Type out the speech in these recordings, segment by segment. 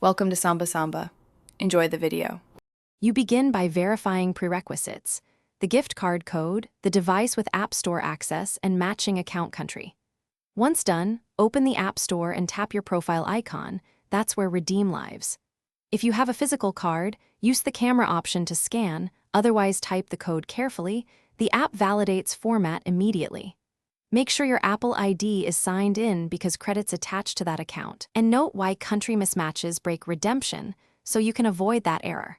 Welcome to Samba Samba. Enjoy the video. You begin by verifying prerequisites: the gift card code, the device with App Store access, and matching account country. Once done, open the App Store and tap your profile icon. That's where Redeem lives. If you have a physical card, use the camera option to scan, otherwise type the code carefully. The app validates format immediately. Make sure your Apple ID is signed in because credits attach to that account. And note why country mismatches break redemption, so you can avoid that error.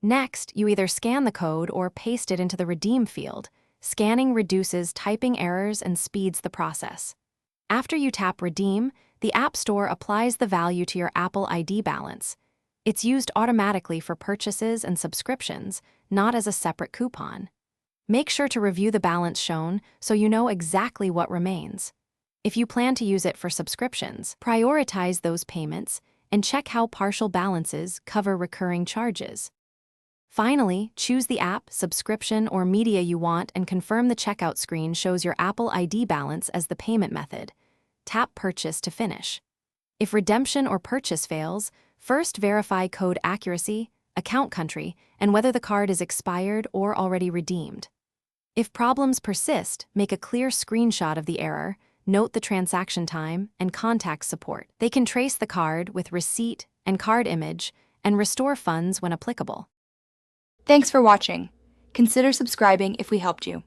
Next, you either scan the code or paste it into the Redeem field. Scanning reduces typing errors and speeds the process. After you tap Redeem, the App Store applies the value to your Apple ID balance. It's used automatically for purchases and subscriptions, not as a separate coupon. Make sure to review the balance shown so you know exactly what remains. If you plan to use it for subscriptions, prioritize those payments and check how partial balances cover recurring charges. Finally, choose the app, subscription, or media you want and confirm the checkout screen shows your Apple ID balance as the payment method. Tap Purchase to finish. If redemption or purchase fails, first verify code accuracy, account country, and whether the card is expired or already redeemed. If problems persist, make a clear screenshot of the error, note the transaction time, and contact support. They can trace the card with receipt and card image and restore funds when applicable. Thanks for watching. Consider subscribing if we helped you.